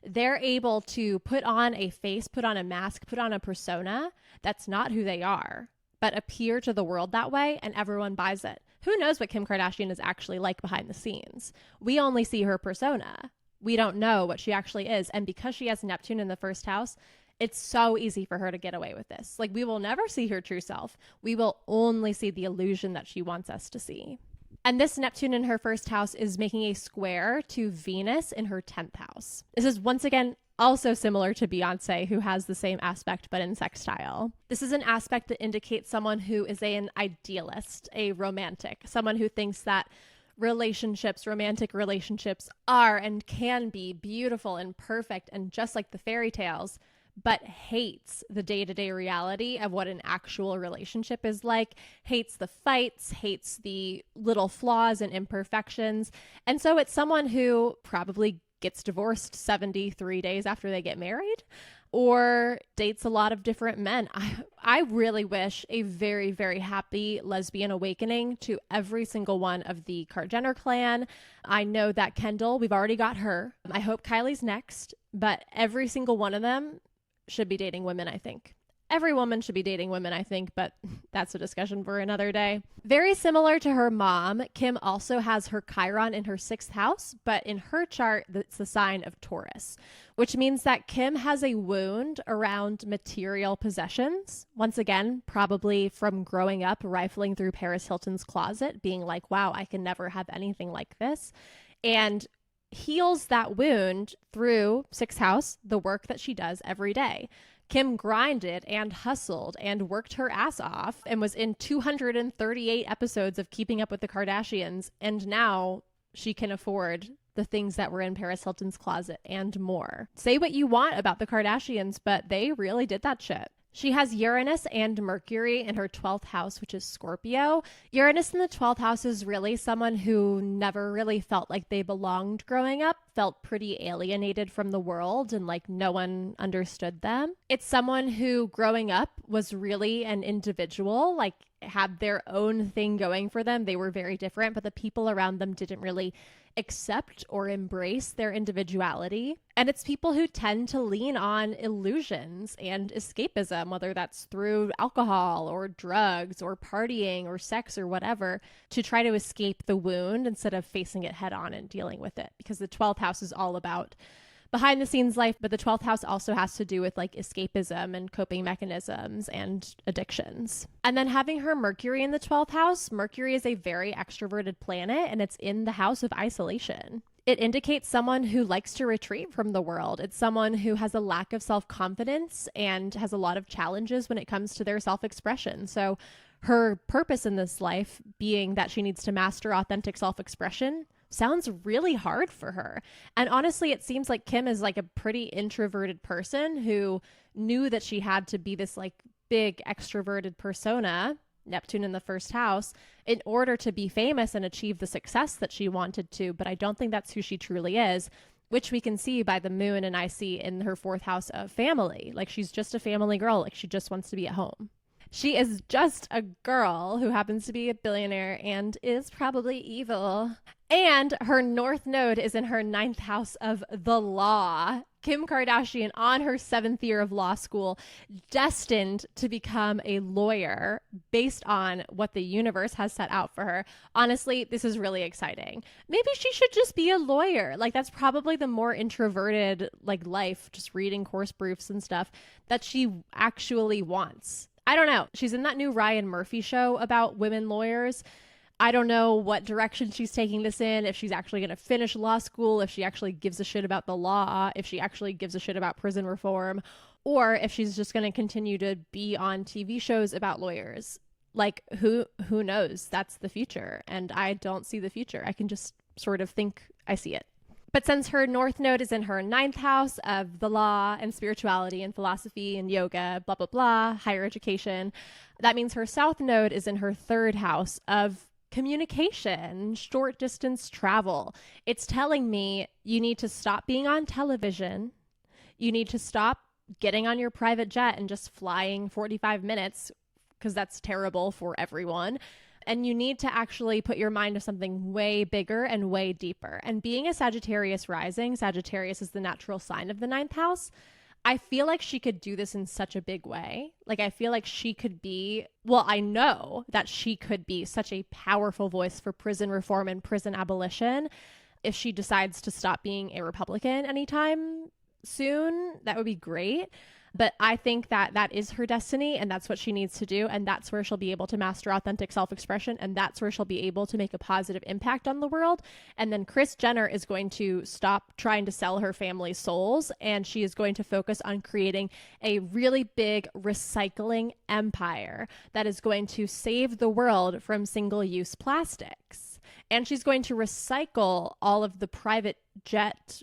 They're able to put on a face, put on a mask, put on a persona that's not who they are, but appear to the world that way, and everyone buys it. Who knows what Kim Kardashian is actually like behind the scenes? We only see her persona. We don't know what she actually is. And because she has Neptune in the first house, it's so easy for her to get away with this. Like, we will never see her true self. We will only see the illusion that she wants us to see. And this Neptune in her first house is making a square to Venus in her 10th house. This is once again also similar to Beyonce, who has the same aspect but in sextile. This is an aspect that indicates someone who is an idealist, a romantic, someone who thinks that romantic relationships are and can be beautiful and perfect and just like the fairy tales, but hates the day-to-day reality of what an actual relationship is like, hates the fights, hates the little flaws and imperfections. And so it's someone who probably gets divorced 73 days after they get married or dates a lot of different men. I really wish a very, very happy lesbian awakening to every single one of the KarJenner clan. I know that Kendall, we've already got her. I hope Kylie's next, but every single one of them should be dating women, I think. Every woman should be dating women, I think, but that's a discussion for another day. Very similar to her mom, Kim also has her Chiron in her 6th house, but in her chart, it's the sign of Taurus, which means that Kim has a wound around material possessions. Once again, probably from growing up, rifling through Paris Hilton's closet, being like, wow, I can never have anything like this. And heals that wound through 6th house, the work that she does every day. Kim grinded and hustled and worked her ass off and was in 238 episodes of Keeping Up with the Kardashians. And now she can afford the things that were in Paris Hilton's closet and more. Say what you want about the Kardashians, but they really did that shit. She has Uranus and Mercury in her 12th house, which is Scorpio. Uranus in the 12th house is really someone who never really felt like they belonged growing up, felt pretty alienated from the world and like no one understood them. It's someone who growing up was really an individual, like had their own thing going for them. They were very different, but the people around them didn't really accept or embrace their individuality. And it's people who tend to lean on illusions and escapism, whether that's through alcohol or drugs or partying or sex or whatever, to try to escape the wound instead of facing it head on and dealing with it. Because the 12th house is all about behind the scenes life, but the 12th house also has to do with like escapism and coping mechanisms and addictions. And then having her Mercury in the 12th house, Mercury is a very extroverted planet, and it's in the house of isolation. It indicates someone who likes to retreat from the world. It's someone who has a lack of self-confidence and has a lot of challenges when it comes to their self-expression. So her purpose in this life being that she needs to master authentic self-expression sounds really hard for her. And honestly, it seems like Kim is like a pretty introverted person who knew that she had to be this like big extroverted persona, Neptune in the first house, in order to be famous and achieve the success that she wanted to. But I don't think that's who she truly is, which we can see by the moon and I see in her 4th house of family. Like she's just a family girl. Like she just wants to be at home. She is just a girl who happens to be a billionaire and is probably evil. And her North Node is in her 9th house of the law. Kim Kardashian on her 7th year of law school, destined to become a lawyer based on what the universe has set out for her. Honestly, this is really exciting. Maybe she should just be a lawyer. Like that's probably the more introverted like life, just reading course proofs and stuff that she actually wants. I don't know. She's in that new Ryan Murphy show about women lawyers. I don't know what direction she's taking this in, if she's actually going to finish law school, if she actually gives a shit about the law, if she actually gives a shit about prison reform, or if she's just going to continue to be on TV shows about lawyers. Like, who knows? That's the future. And I don't see the future. I can just sort of think I see it. But since her North Node is in her 9th house of the law and spirituality and philosophy and yoga, blah, blah, blah, higher education, that means her South Node is in her 3rd house of communication, short distance travel. It's telling me you need to stop being on television. You need to stop getting on your private jet and just flying 45 minutes because that's terrible for everyone. And you need to actually put your mind to something way bigger and way deeper. And being a Sagittarius rising, Sagittarius is the natural sign of the 9th house. I feel like she could do this in such a big way. Like, I feel like she could be, well, I know that she could be such a powerful voice for prison reform and prison abolition if she decides to stop being a Republican anytime soon. That would be great. But I think that that is her destiny, and that's what she needs to do. And that's where she'll be able to master authentic self-expression. And that's where she'll be able to make a positive impact on the world. And then Kris Jenner is going to stop trying to sell her family's souls. And she is going to focus on creating a really big recycling empire that is going to save the world from single-use plastics. And she's going to recycle all of the private jet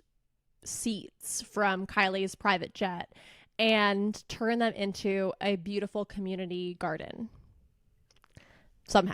seats from Kylie's private jet and turn them into a beautiful community garden somehow.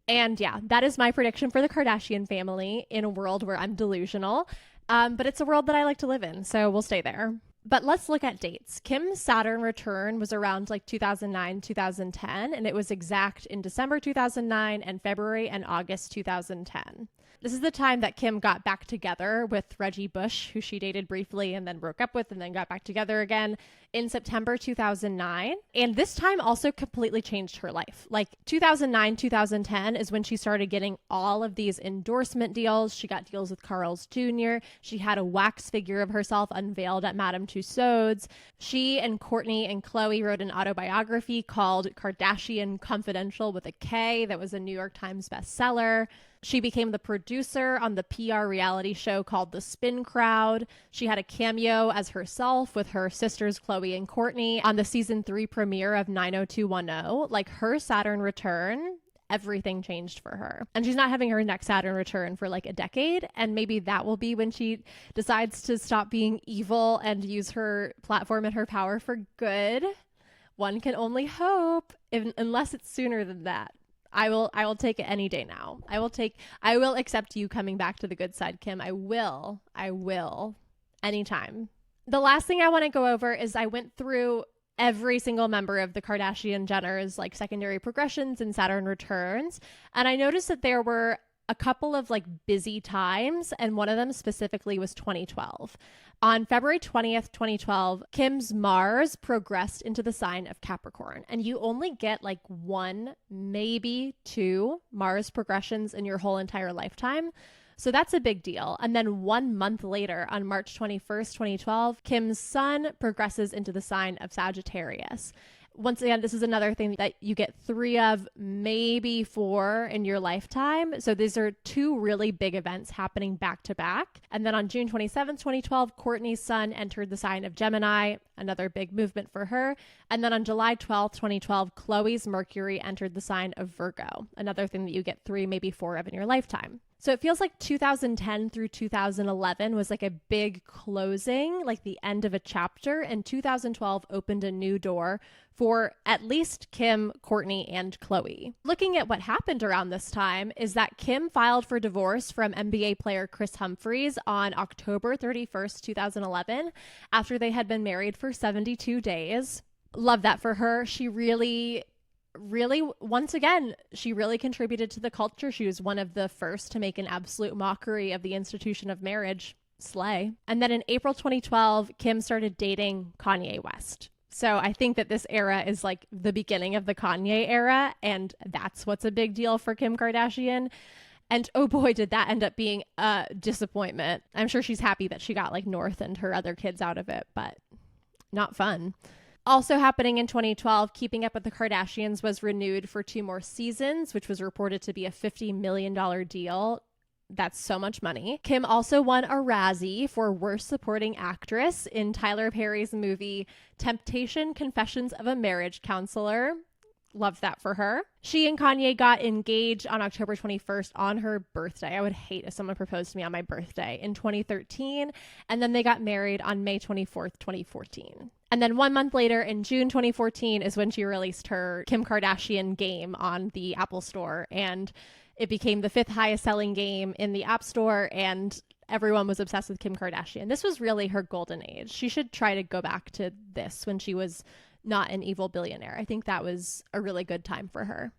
And yeah, that is my prediction for the Kardashian family in a world where I'm delusional. But it's a world that I like to live in, so we'll stay there. But let's look at dates. Kim's Saturn return was around like 2009, 2010, and it was exact in December 2009 and February and August 2010. This is the time that Kim got back together with Reggie Bush, who she dated briefly and then broke up with and then got back together again in September 2009. And this time also completely changed her life. Like 2009, 2010 is when she started getting all of these endorsement deals. She got deals with Carl's Jr. She had a wax figure of herself unveiled at Madame Tussauds. She and Kourtney and Khloe wrote an autobiography called Kardashian Confidential with a K that was a New York Times bestseller. She became the producer on the PR reality show called The Spin Crowd. She had a cameo as herself with her sisters Khloe and Kourtney on the season 3 premiere of 90210. Like, her Saturn return, everything changed for her. And she's not having her next Saturn return for like a decade. And maybe that will be when she decides to stop being evil and use her platform and her power for good. One can only hope, unless it's sooner than that. I will take it any day now. I will accept you coming back to the good side, Kim. I will anytime. The last thing I want to go over is I went through every single member of the Kardashian Jenners like secondary progressions and Saturn returns. And I noticed that there were a couple of like busy times, and one of them specifically was 2012. On February 20th, 2012, Kim's Mars progressed into the sign of Capricorn, and you only get like one, maybe two Mars progressions in your whole entire lifetime. So that's a big deal. And then 1 month later, on March 21st, 2012, Kim's Sun progresses into the sign of Sagittarius. Once again, this is another thing that you get 3 of, maybe 4 in your lifetime. So these are 2 really big events happening back to back. And then on June 27th, 2012, Kourtney's Sun entered the sign of Gemini, another big movement for her. And then on July 12th, 2012, Khloe's Mercury entered the sign of Virgo, another thing that you get 3, maybe 4 of in your lifetime. So it feels like 2010 through 2011 was like a big closing, like the end of a chapter, and 2012 opened a new door for at least Kim, Kourtney, and Khloe. Looking at what happened around this time is that Kim filed for divorce from NBA player Kris Humphries on October 31st, 2011, after they had been married for 72 days. Love that for her. She really, once again, she really contributed to the culture. She was one of the first to make an absolute mockery of the institution of marriage. Slay. And then in April 2012, Kim started dating Kanye West. So I think that this era is like the beginning of the Kanye era, and that's what's a big deal for Kim Kardashian. And oh boy, did that end up being a disappointment. I'm sure she's happy that she got like North and her other kids out of it, but not fun. Also happening in 2012, Keeping Up with the Kardashians was renewed for 2 more seasons, which was reported to be a $50 million deal. That's so much money. Kim also won a Razzie for Worst Supporting Actress in Tyler Perry's movie Temptation: Confessions of a Marriage Counselor. Loved that for her. She and Kanye got engaged on October 21st on her birthday. I would hate if someone proposed to me on my birthday in 2013. And then they got married on May 24th, 2014. And then 1 month later, in June 2014, is when she released her Kim Kardashian game on the Apple Store. And it became the 5th highest selling game in the App Store, and everyone was obsessed with Kim Kardashian. This was really her golden age. She should try to go back to this when she was not an evil billionaire. I think that was a really good time for her.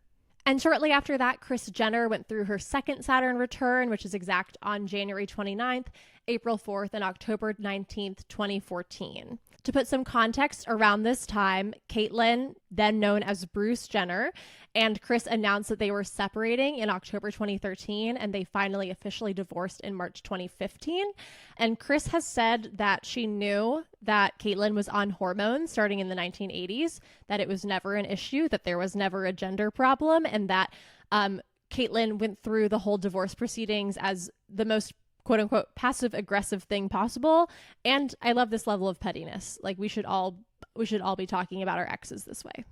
And shortly after that, Kris Jenner went through her second Saturn return, which is exact on January 29th, April 4th, and October 19th, 2014. To put some context around this time, Caitlyn, then known as Bruce Jenner, and Kris announced that they were separating in October 2013, and they finally officially divorced in March 2015. And Kris has said that she knew that Caitlyn was on hormones starting in the 1980s, that it was never an issue, that there was never a gender problem, and that Caitlyn went through the whole divorce proceedings as the most quote unquote passive aggressive thing possible. And I love this level of pettiness. Like we should all be talking about our exes this way.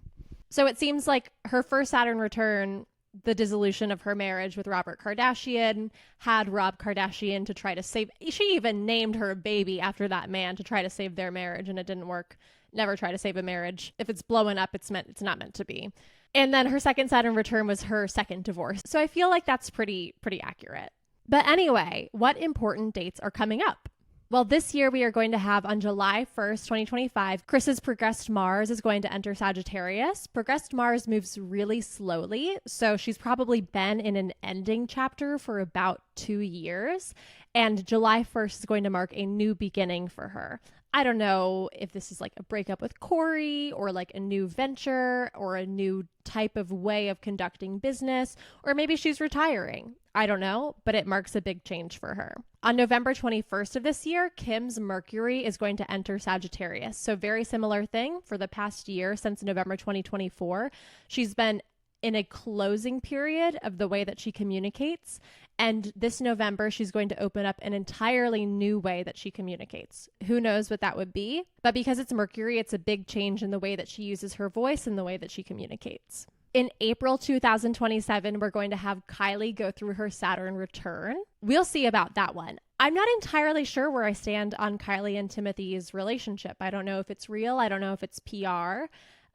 So it seems like her first Saturn return, the dissolution of her marriage with Robert Kardashian, had Rob Kardashian to try to save. She even named her baby after that man to try to save their marriage, and it didn't work. Never try to save a marriage. If it's blowing up, it's not meant to be. And then her second Saturn return was her second divorce. So I feel like that's pretty accurate. But anyway, what important dates are coming up? Well, this year we are going to have on July 1st, 2025, Kris's progressed Mars is going to enter Sagittarius. Progressed Mars moves really slowly, so she's probably been in an ending chapter for about 2 years. And July 1st is going to mark a new beginning for her. I don't know if this is like a breakup with Corey or like a new venture or a new type of way of conducting business, or maybe she's retiring. I don't know, but it marks a big change for her. On November 21st of this year, Kim's Mercury is going to enter Sagittarius. So very similar thing for the past year since November 2024. She's been in a closing period of the way that she communicates. And this November, she's going to open up an entirely new way that she communicates. Who knows what that would be? But because it's Mercury, it's a big change in the way that she uses her voice and the way that she communicates. In April 2027, we're going to have Kylie go through her Saturn return. We'll see about that one. I'm not entirely sure where I stand on Kylie and Timothy's relationship. I don't know if it's real. I don't know if it's PR.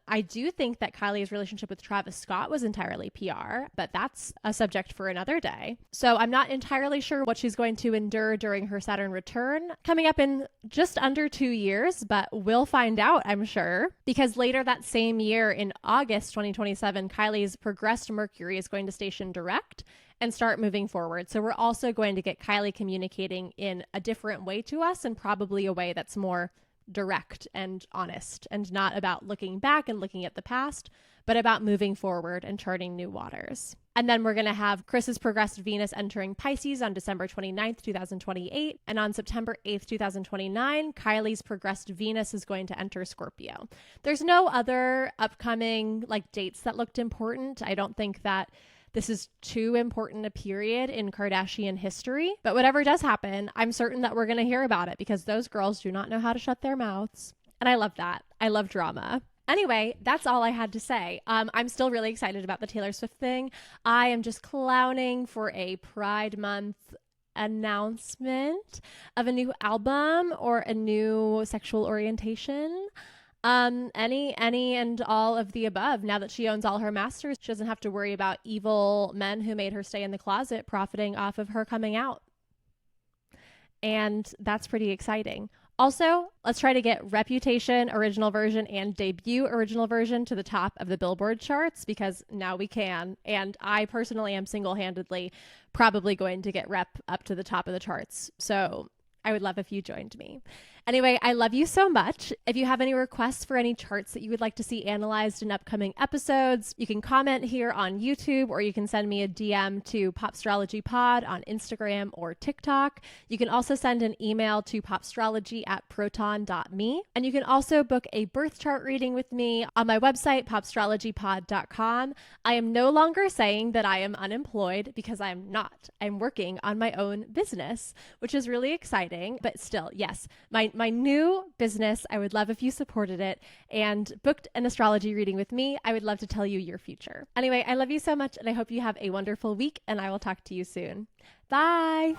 I do think that Kylie's relationship with Travis Scott was entirely PR, but that's a subject for another day. So I'm not entirely sure what she's going to endure during her Saturn return coming up in just under 2 years, but we'll find out, I'm sure, because later that same year in August 2027, Kylie's progressed Mercury is going to station direct and start moving forward. So we're also going to get Kylie communicating in a different way to us, and probably a way that's more direct and honest, and not about looking back and looking at the past, but about moving forward and charting new waters. And then we're going to have Kris's progressed Venus entering Pisces on December 29th, 2028. And on September 8th, 2029, Kylie's progressed Venus is going to enter Scorpio. There's no other upcoming dates that looked important. I don't think that this is too important a period in Kardashian history, but whatever does happen, I'm certain that we're going to hear about it, because those girls do not know how to shut their mouths. And I love that. I love drama. Anyway, that's all I had to say. I'm still really excited about the Taylor Swift thing. I am just clowning for a Pride Month announcement of a new album or a new sexual orientation. Any and all of the above. Now that she owns all her masters, she doesn't have to worry about evil men who made her stay in the closet profiting off of her coming out. And that's pretty exciting. Also, let's try to get Reputation original version and Debut original version to the top of the Billboard charts, because now we can. And I personally am single-handedly probably going to get Rep up to the top of the charts. So I would love if you joined me. Anyway, I love you so much. If you have any requests for any charts that you would like to see analyzed in upcoming episodes, you can comment here on YouTube, or you can send me a DM to popstrologypod on Instagram or TikTok. You can also send an email to popstrology@proton.me. And you can also book a birth chart reading with me on my website, popstrologypod.com. I am no longer saying that I am unemployed, because I am not. I'm working on my own business, which is really exciting. But still, yes, my new business. I would love if you supported it and booked an astrology reading with me. I would love to tell you your future. Anyway, I love you so much, and I hope you have a wonderful week, and I will talk to you soon. Bye.